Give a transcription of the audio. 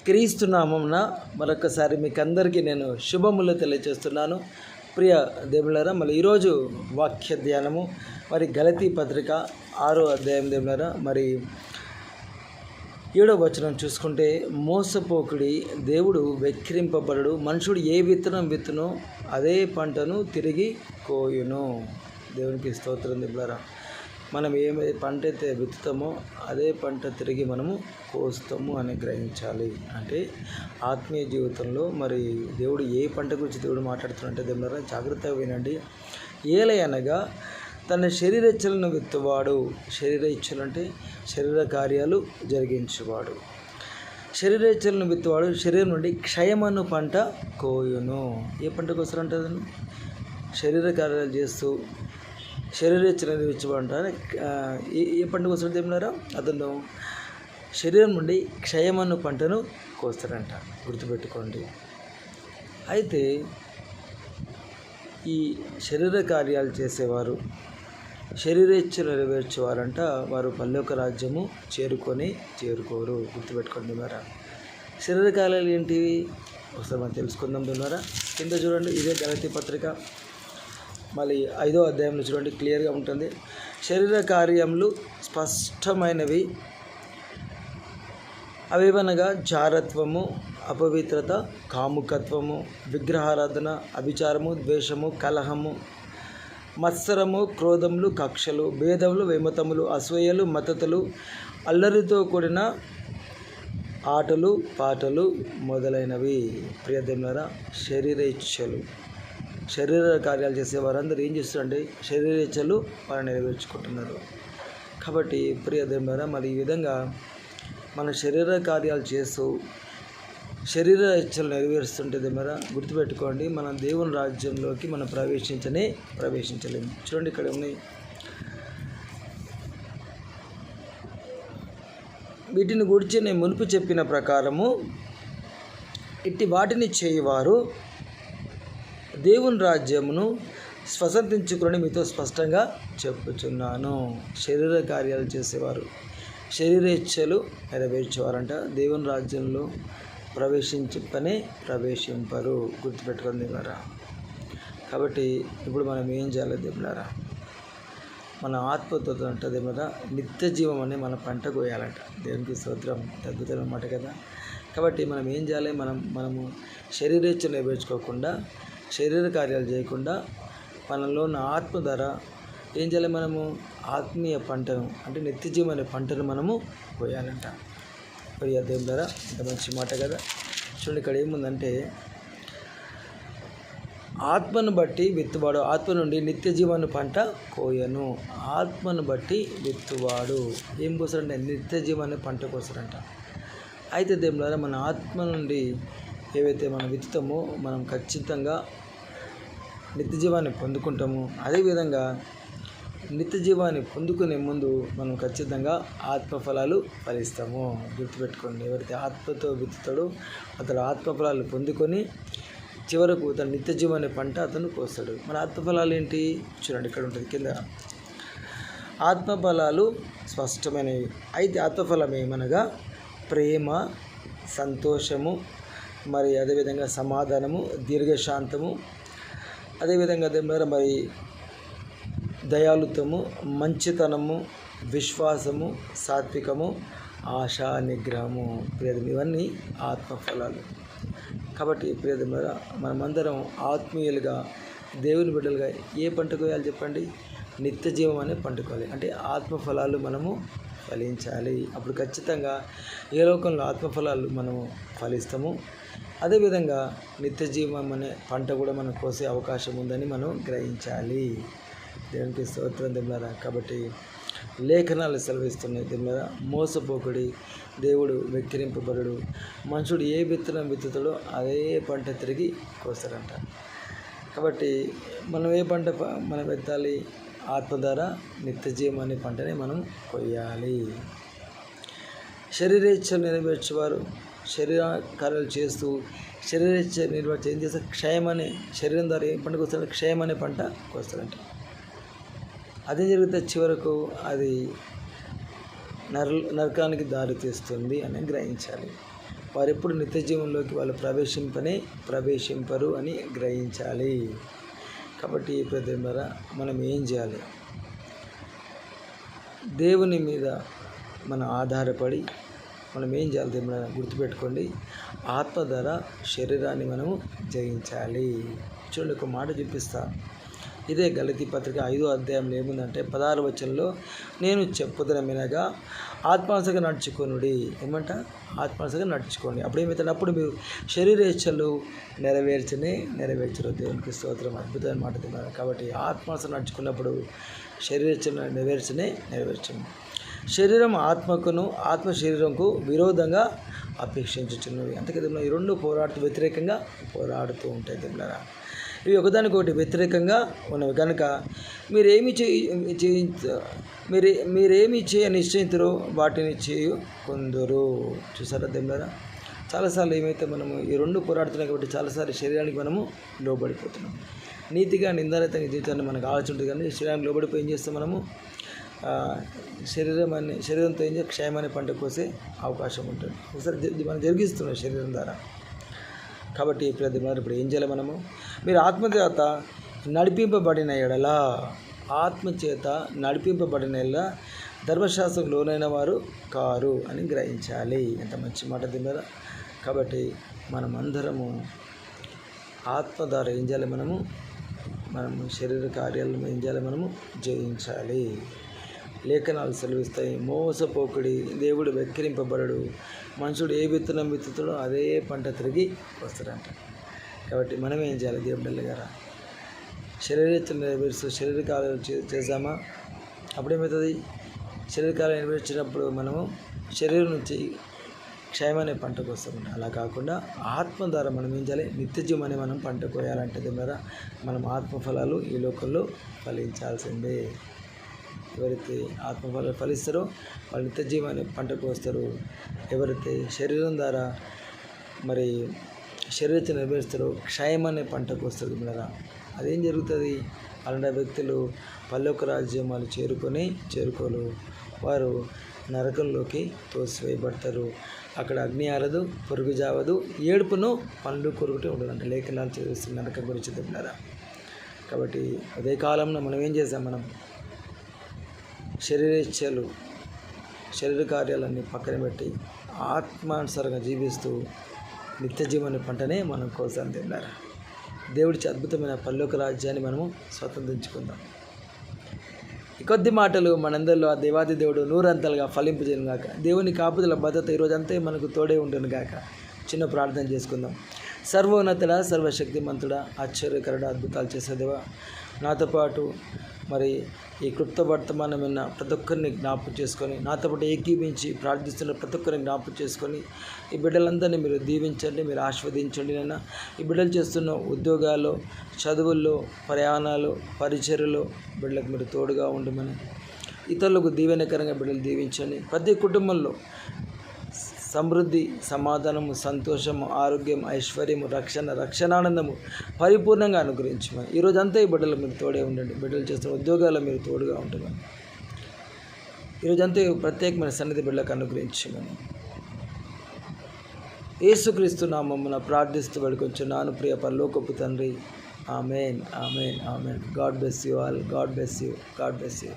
క్రీస్తు నామమున మరొకసారి మీకు అందరికీ నేను శుభములు తెలియజేస్తున్నాను. ప్రియ దేవులారా, మళ్ళీ ఈరోజు వాక్య ధ్యానము మరి గలతీ పత్రిక 6వ అధ్యాయం దేవులారా, మరి 7వ వచనం చూసుకుంటే, మోసపోకుడి, దేవుడు వెక్కిరింపబడడు, మనుషుడు ఏ విత్తనం విత్తునో అదే పంటను తిరిగి కోయును. దేవునికి స్తోత్రం దేవులారా. మనం ఏమి పంట అయితే విత్తుతామో అదే పంట తిరిగి మనము కోస్తాము అని గ్రహించాలి. అంటే ఆత్మీయ జీవితంలో మరి దేవుడు ఏ పంట గురించి దేవుడు మాట్లాడుతున్నట్టే దేవులారా, జాగ్రత్తగా వినండి. ఏలయనగా తన శరీరేచ్ఛలను విత్తువాడు, శరీర ఇచ్చలు అంటే శరీర కార్యాలు జరిగించేవాడు, శరీరేచ్ఛలను విత్తువాడు శరీరం నుండి క్షయమను పంట కోయును. ఏ పంట కోస్తారంటారు? శరీర కార్యాలు చేస్తూ శరీరేచ్ఛలు నెరవేర్చబడంట. ఏ పంట కోస్తాడు దేవులారా? అతను శరీరం నుండి క్షయమను పంటను కోస్తాడంట. గుర్తుపెట్టుకోండి. అయితే ఈ శరీర కార్యాలు చేసేవారు, శరీరేచ్ఛలు నెరవేర్చేవారంట, వారు పరలోక రాజ్యము చేరుకోరు. గుర్తుపెట్టుకోండి దేవులారా. శరీర కార్యాలు ఏంటివి ఒకసారి మనం తెలుసుకుందాం దేవులారా. కింద చూడండి, ఇదే గలతీ పత్రిక మళ్ళీ 5వ అధ్యాయంలో చూడండి, క్లియర్గా ఉంటుంది. శరీర కార్యములు స్పష్టమైనవి, అవేవనగా జారత్వము, అపవిత్రత, కాముకత్వము, విగ్రహారాధన, అభిచారము, ద్వేషము, కలహము, మత్సరము, క్రోధములు, కక్షలు, భేదములు, విమతములు, అసూయలు, మతతలు, అల్లరితో కూడిన ఆటలు పాటలు మొదలైనవి. ప్రియదేవులారా, శరీర ఇచ్ఛలు, శరీర కార్యాలు చేసే వారందరూ ఏం చేస్తారంటే శరీర ఇచ్ఛలు వారు నెరవేర్చుకుంటున్నారు. కాబట్టి ప్రియదేవులారా, మరి ఈ విధంగా మన శరీర కార్యాలు చేస్తూ శరీర ఇచ్ఛలు నెరవేరుస్తుంటే దేవులారా, గుర్తుపెట్టుకోండి, మన దేవుని రాజ్యంలోకి మనం ప్రవేశించలేము. చూడండి, ఇక్కడ ఉన్నాయి. వీటిని గురించి నేను మునుపు చెప్పిన ప్రకారము ఇట్టి వాటిని చేయువారు దేవుని రాజ్యమును స్వతంత్రించుకొని మీతో స్పష్టంగా చెప్పుచున్నాను. శరీర కార్యాలు చేసేవారు, శరీరేచ్ఛలు నెరవేర్చేవారంట దేవుని రాజ్యంలో ప్రవేశింపరు. గుర్తుపెట్టుకొని దేవులారా. కాబట్టి ఇప్పుడు మనం ఏం చేయాలి దేవులారా? మన ఆత్మతో అంట దేవులారా, నిత్య జీవం అనే మన పంట కోయాలంట. దేవునికి స్తోత్రం. అద్భుతమైన మాట కదా. కాబట్టి మనం ఏం చేయాలి? మనము శరీరేచ్ఛలు నెరవేర్చుకోకుండా, శరీర కార్యాలు చేయకుండా, మనలో ఉన్న ఆత్మ ద్వారా ఏం చేయాలి? మనము ఆత్మీయ పంటను అంటే నిత్య జీవం అనే పంటను మనము కోయాలంట. ప్రియ దేవులారా, ఇంత మంచి మాట కదా. చూడండి, ఇక్కడ ఏముందంటే, ఆత్మను బట్టి విత్తువాడు ఆత్మ నుండి నిత్య జీవాన్ని పంట కోయను. ఆత్మను బట్టి విత్తువాడు ఏం కోసారంటే నిత్య జీవాన్ని పంట కోసారంట. అయితే దేవులారా, మన ఆత్మ నుండి ఏవైతే మనం విత్తుతామో మనం ఖచ్చితంగా నిత్య జీవాన్ని పొందుకుంటాము. అదేవిధంగా నిత్య జీవాన్ని పొందుకునే ముందు మనం ఖచ్చితంగా ఆత్మఫలాలు ఫలిస్తాము. గుర్తుపెట్టుకోండి, ఎవరైతే ఆత్మతో విత్తుతాడో అతడు ఆత్మఫలాలు పొందుకొని చివరకు తన నిత్య జీవాన్ని పంట అతను కోస్తాడు. మన ఆత్మఫలాలు ఏంటి? చూడండి, ఇక్కడ ఉంటుంది కింద. ఆత్మఫలాలు స్పష్టమైనవి. అయితే ఆత్మఫలం ఏమనగా ప్రేమ, సంతోషము, మరి అదేవిధంగా సమాధానము, దీర్ఘశాంతము, అదేవిధంగా దేవులారా మరి దయాళుత్వము, మంచితనము, విశ్వాసము, సాత్వికము, ఆశా నిగ్రహము. ప్రియదం, ఇవన్నీ ఆత్మఫలాలు. కాబట్టి ప్రియదములారా, మనమందరం ఆత్మీయులుగా దేవుని బిడ్డలుగా ఏ పంట కోయాలి చెప్పండి? నిత్య జీవం అనే పంట కోయాలి. అంటే ఆత్మఫలాలు మనము ఫలించాలి. అప్పుడు ఖచ్చితంగా ఏ లోకంలో ఆత్మఫలాలు మనము ఫలిస్తాము. అదేవిధంగా నిత్య జీవం అనే పంట కూడా మనం కోసే అవకాశం ఉందని మనం గ్రహించాలి. దేవునికి స్తోత్రం దేవులారా. కాబట్టి లేఖనాలు సెలవిస్తున్నాయి దేవులారా, మోసపోకుడి, దేవుడు వెక్కిరింపబడడు, మనుషుడు ఏ విత్తనం విత్తుతాడో అదే పంట తిరిగి కోస్తారంట. కాబట్టి మనం ఏ పంట మనం విత్తాలి? ఆత్మ ద్వారా నిత్య జీవం అనే పంటని మనం కొయ్యాలి. శరీరేచ్ఛలు నెరవేర్చేవారు శరీర కార్యాలు చేస్తూ శరీరేచ్ఛ నెరవేర్చి ఏం చేస్తారు? క్షయం అనే శరీరం ద్వారా ఏ పంట కోస్తాడు? క్షయం అనే పంట కోస్తాడంట. అదే జరిగితే చివరకు అది నరకానికి దారి తీస్తుంది అని గ్రహించాలి. వారెప్పుడు నిత్య జీవంలోకి వాళ్ళు ప్రవేశింపరు అని గ్రహించాలి. కాబట్టి ప్రతి మనం ఏం చేయాలి? దేవుని మీద మనం ఆధారపడి మనం ఏం చేయాలి? దేవుని గుర్తుపెట్టుకోండి, ఆత్మ ద్వారా శరీరాన్ని మనము జయించాలి. చూడండి, ఒక మాట చూపిస్తా. ఇదే గలతీ పత్రిక 5వ అధ్యాయంలో ఏముందంటే 16వ వచనంలో, నేను చెప్పుదనమినగా ఆత్మానుసారంగా నడుచుకొనుడి. ఏమంట? ఆత్మానుసారంగా నడుచుకోండి. అప్పుడు ఏమవుతుంది? అప్పుడు మీరు శరీరేచ్ఛలు నెరవేర్చరు. దేవునికి స్తోత్రం. అద్భుతమైన మాట తిన్నారు. కాబట్టి ఆత్మానుసారంగా నడుచుకున్నప్పుడు శరీరేచ్ఛలు నెరవేర్చము. శరీరం ఆత్మకును, ఆత్మ శరీరంకు విరోధంగా అపేక్షించుచున్నవి. అందుకే ఈ రెండు వ్యతిరేకంగా పోరాడుతూ ఉంటాయి. దేవులారా, ఇవి ఒకదానికొకటి వ్యతిరేకంగా ఉన్నవి కనుక మీరేమి చేయ నిశ్చయించరో వాటిని కొందరు. చూసారా దేవులారా? చాలాసార్లు ఏమైతే మనము ఈ రెండు పోరాడుతున్నాయి కాబట్టి చాలాసార్లు శరీరానికి మనము లోబడిపోతున్నాం. నీతిగా నిందారహితంగా జీవితాన్ని మనకు ఆలోచన ఉంటుంది, కానీ శరీరానికి లోబడిపోయి ఏం చేస్తాం? మనము శరీరంతో ఏం చేయాలి? క్షయమనే పంట కోసే అవకాశం ఉంటుంది. ఒకసారి మనం జరిగిస్తున్నాం శరీరం ద్వారా. కాబట్టి ఇప్పుడు ఏం చేయాలి? మనము మీరు ఆత్మచేత నడిపింపబడిన ఎడల ధర్మశాస్త్రం లోనైన వారు కారు అని గ్రహించాలి. ఎంత మంచి మాట తిన్నారా? కాబట్టి మనమందరము ఆత్మ ద్వారా ఏం చేయాలి? మనము శరీర కార్యాలను ఏం చేయాలి? మనము జయించాలి. లేఖనాలు సెలవిస్తాయి, మోసపోకుడి, దేవుడు వెక్కిరింపబడడు, మనుషుడు ఏ విత్తనం విత్తుతాడో అదే పంట తిరిగి వస్తాడంట. కాబట్టి మనం ఏం చేయాలి? దేవుడి గారా, శరీరేచ్ఛలు నెరవేరుస్తూ శరీర కార్యాలు చేద్దామా? అప్పుడేమవుతుంది? శరీర కార్యాలు నెరవేర్చినప్పుడు మనము శరీరం నుంచి క్షయమనే పంటకు వస్తామంట. అలా కాకుండా ఆత్మ ద్వారా మనం ఏం చేయాలి? నిత్యజీవం అనే మనం పంట కోయాలంటే ద్వారా మనం ఆత్మఫలాలు ఈ లోకంలో ఫలించాల్సిందే. ఎవరైతే ఆత్మఫలాలు ఫలిస్తారో వాళ్ళు నిత్యజీవాన్ని పంటకు వస్తారు. ఎవరైతే శరీరం ద్వారా శరీరத்தை నెరవేరుస్తారో క్షయం అనే పంటకు వస్తుంది. అదేం జరుగుతుంది? అలాంటి వ్యక్తులు పరలోక రాజ్యం వాళ్ళు చేరుకోరు. వారు నరకంలోకి తోసివేయబడతారు. అక్కడ అగ్ని ఆరదు, పొరుగు జావదు, ఏడుపును పండ్లు కొరుకుతూ ఉండదు. అంటే లేఖనాలు చదివిస్తుంది నరకం గురించి తిన్నారా? కాబట్టి అదే కాలంలో మనం ఏం చేసాం? మనం శరీర కార్యాలన్నీ పక్కన పెట్టి ఆత్మానుసారంగా జీవిస్తూ నిత్య జీవన పంటనే మనం కోసం తిన్నారా? దేవుడి అద్భుతమైన పరలోక రాజ్యాన్ని మనము స్వతంత్రించుకుందాం. ఈ కొద్ది మాటలు మనందరిలో ఆ దేవాది దేవుడు నూరంతలుగా ఫలింపజేయను గాక. దేవుని కాపుదల భద్రత ఈరోజంతా మనకు తోడే ఉండును గాక. చిన్న ప్రార్థన చేసుకుందాం. సర్వోన్నతుడా, సర్వశక్తిమంతుడా, ఆశ్చర్యకరుడా, అద్భుతాలు చేసేదేవా, నాతో పాటు ఈ క్లుప్త వర్తమానం విన్న ప్రతి ఒక్కరిని జ్ఞాపకం చేసుకొని, నాతో పాటు ఏకీభించి ప్రార్థిస్తున్న ప్రతి ఒక్కరిని జ్ఞాపకం చేసుకొని, ఈ బిడ్డలందరినీ మీరు దీవించండి, మీరు ఆశీర్వదించండి. నైనా ఈ బిడ్డలు చేస్తున్న ఉద్యోగాల్లో, చదువుల్లో, ప్రయాణాలు, పరిచర్యలో బిడ్డలకు మీరు తోడుగా ఉండమని, ఇతరులకు దీవెనకరంగా బిడ్డలు దీవించండి. ప్రతి కుటుంబంలో సమృద్ధి, సమాధానము, సంతోషము, ఆరోగ్యం, ఐశ్వర్యము, రక్షణానందము పరిపూర్ణంగా అనుగ్రహించమని ఈరోజంతా ఈ బిడ్డలు మీరు తోడే ఉండండి. బిడ్డలు చేస్తున్న ఉద్యోగాల్లో మీరు తోడుగా ఉండమని ఈరోజంతా ప్రత్యేకమైన సన్నిధి బిడ్డలకు అనుగ్రహించమని యేసుక్రీస్తు నామమున ప్రార్థిస్తూ వేడుకొంచున్నాను ప్రియ పరలోకపు తండ్రి. Amen, amen, amen. God bless you all. God bless you.